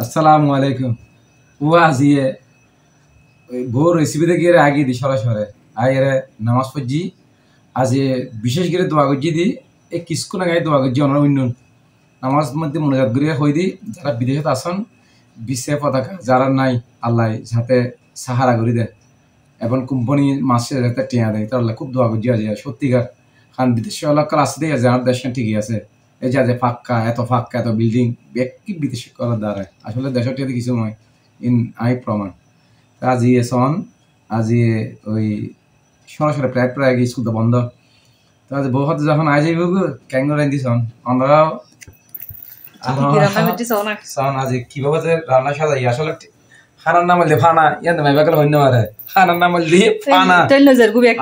আসসালামু আলাইকুম। ও আজিয়ে ভোর রেসিপিতে গিয়ে আগে দি সরাসরি আইরে নামাজ পড়ছি আজি বিশেষ করে দোয়া করছি দি এই কিছুক্ষণ আগে দোয়া করছি অনার অন্য নামাজ মধ্যে মনোজাত করিয়া হই দি যারা বিদেশে আসন বিশ্বে পতাকা যারা নাই আল্লাহ যাতে সাহারা করি দেয় এবং কোম্পানি মাসে যাতে টিয়া দেয় তাহলে খুব দোয়া করছি আজি সত্যিকার কারণ বিদেশে এলাকার আসতে দিয়ে যার দেশ ঠিকই আছে এই যে ফাঁকা এত বিল্ডিং ব্যক্তি বিদেশি করার দ্বারা আসলে দেশের টিয়াতে কিছু নয় ইন আই প্রমাণ আজি সন আজি ওই সরাসরি প্রায় গিয়ে স্কুল তো বন্ধ তো আজ বউ হাতে যখন আজ ক্যাঙ্গো রান্ধি সন আমরাও সন আজি কিভাবে যে রান্না সাজাই আসলে খানার নাম বললে ফানা ইয়ান মাইবা গেল হইন মারে খানার নাম বললি ফানা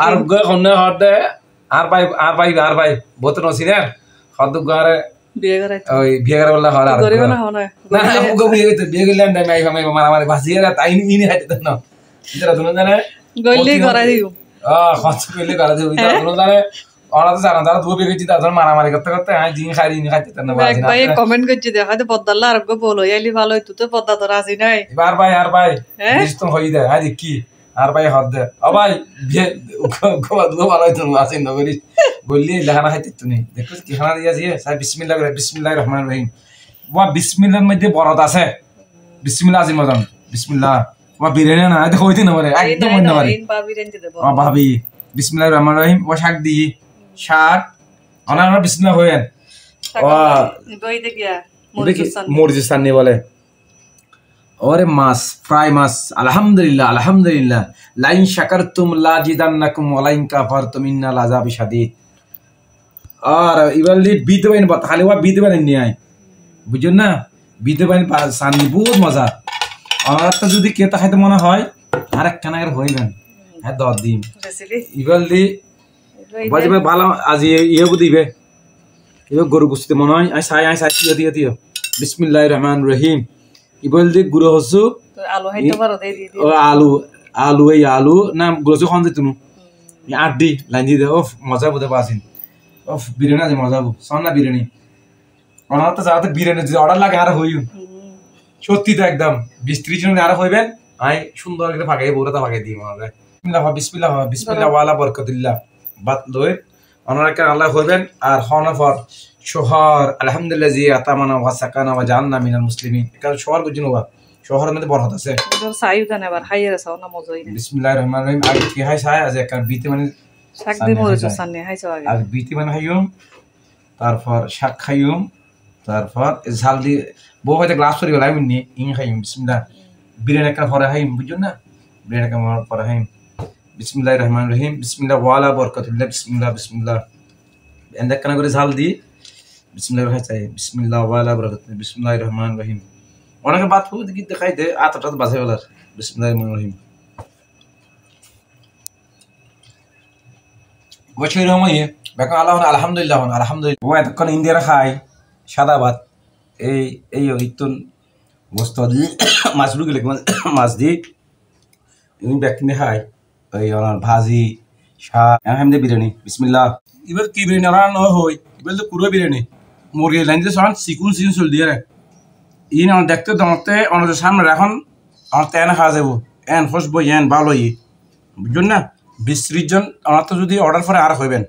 আর গয় হন্নে হদে আর ভাই বহুত নসিনে হদ গারে ওই বিয়ে করে বললা হরা না আমগো বিয়ে করলে না মাই মারামারি বাসিয়ে তাই ইনি হাইতে না ইতরা দুনো জানে গইলে করা দিও খরচ কইলে করা দিও ইতরা দুনো জানে ওরা তো জানা তারা দুই বিয়ে করতে তারা মারামারি করতে আই দিন খাইতে না বাসি না ভাই কমেন্ট করছি দেখা তো পদ্দাল্লা আর গো বলো ইয়ালি ভালো তুই তো পদ্দা তো রাজি নাই আর ভাই নিশ্চিত হই দে আই কি আর ভাই হদ দে ও ভাই বিয়ে গো ভালো হইতো আসি না করি বললি লেখানা খাইতে তো নেই দেখো কি খানা দিয়া দিয়ে সাই বিসমিল্লাহির রহমানির রহিম ওয়া বিসমিল্লাহর মধ্যে বরত আছে বিসমিল্লাহ আজিম মদন বিসমিল্লাহ ওয়া বিরিয়ানি না দেখো হইতে না পারে একদম হইতে পারে ও ভাবি বিসমিল্লাহির রহমানির রহিম ওয়া শাক দি শাক অনারা বিসমিল্লাহ হইেন ওয়া গইতে গিয়া মুরজিস্তান নি বলে ওরে মাছ ফ্রাই মাছ আলহামদুলিল্লাহ লাইন শাকারতুম লাজিদান্নাকুম ওয়া লাইন কাফারতুম ইন্নাল আযাবি শাদীদ আর ইবালি বিতে বাইন খালি ওয়া বিতে বাইন নি আই বুঝুন না বিতে বাইন সানি বহুত মজা আর তো যদি কেতা খাইতে মনে হয় আর একখানা করে হইবেন হ্যাঁ 10 দিন ইবালি বাজবে ভালো আজ ইয়েও দিবে ইয়ে গরু গুস্তি মনে হয় আই সাই দিও বিসমিল্লাহির রহমানির রহিম ইবালি গুরু হসু আলু হাইতে পারো দে দি ও আলু না গুরু খন দিতুনু আড্ডি লাইন দি দে ওফ মজা বুঝে পাসিন ওফ বিরিয়ানি আছে মজা বু সন্না বিরিয়ানি অনার তো যাতে বিরিয়ানি যদি অর্ডার লাগে আর হইউ সত্যি তো একদম 20-30 জন আর হইবেন আই সুন্দর করে ফাঁকাই বউরা ফাঁকাই দিই মনে হয় বিসমিল্লাহ ওয়ালা বরকাতুল্লাহ বাত লই অনার কে আল্লাহ হইবেন আর হনফর শহর আলহামদুলিল্লাহ জি আতামানা ওয়া সাকানা ওয়া জাননা মিনাল মুসলিমিন কারণ শহর বুঝুন ওয়া শহরের মধ্যে বরকত আছে সাইউ জানে আবার হাইয়ের সাও না মজই না বিসমিল্লাহির রহমানির রহিম আগে কি হয় সাই আজ এক বিতে মানে শাক দি মরিচ সামনে হাইছো আগে আর বিতে মানে হাইয়ুম তারপর শাক খাইয়ুম তারপর ঝাল দি বউ হয়তো গ্লাস করি গলাই মিনি ইং খাইয়ুম বিসমিল্লাহ বিরিয়ানি কা পরে হাইম বুঝুন না বিরিয়ানি কা পরে হাইম বিসমিল্লাহির রহমানির রহিম বিসমিল্লাহ ওয়ালা বরকাতুল্লাহ বিসমিল্লাহ এন্ডা কানা করে ঝাল দি বিসমিল্লাহ চাই বিসমিল্লাহ ওয়ালা বরকাতুল্লাহ বিসমিল্লাহির রহমানির রহিম অনেকে বাত খুব দেখি দেখাই দে আতটা বাজে বলার বিসমিল্লাহির রহমানির রহিম বছর রহমাই বেকা আলহামদুলিল্লাহ ও এতক্ষণ ইন্ডিয়ার খাই সাদা ভাত এই ইতুন গোস্ত দি মাছগুলো গেলে মাছ দি ব্যক্তি খাই ওই ভাজি শাক এমনি বিরিয়ানি বিসমিল্লাহ এবার কি বিরিয়ানি রান্না হই এবার তো পুরো বিরিয়ানি মুরগি লাইন দিয়ে সমান চিকুন চল দিয়ে ইন আমার দেখতে তোমাতে আমাদের সামনে এখন আমার তো এনে খাওয়া যাবো এন খুশবো এন ভালো বুঝুন না 20-30 জন আমার তো যদি অর্ডার করে আর হইবেন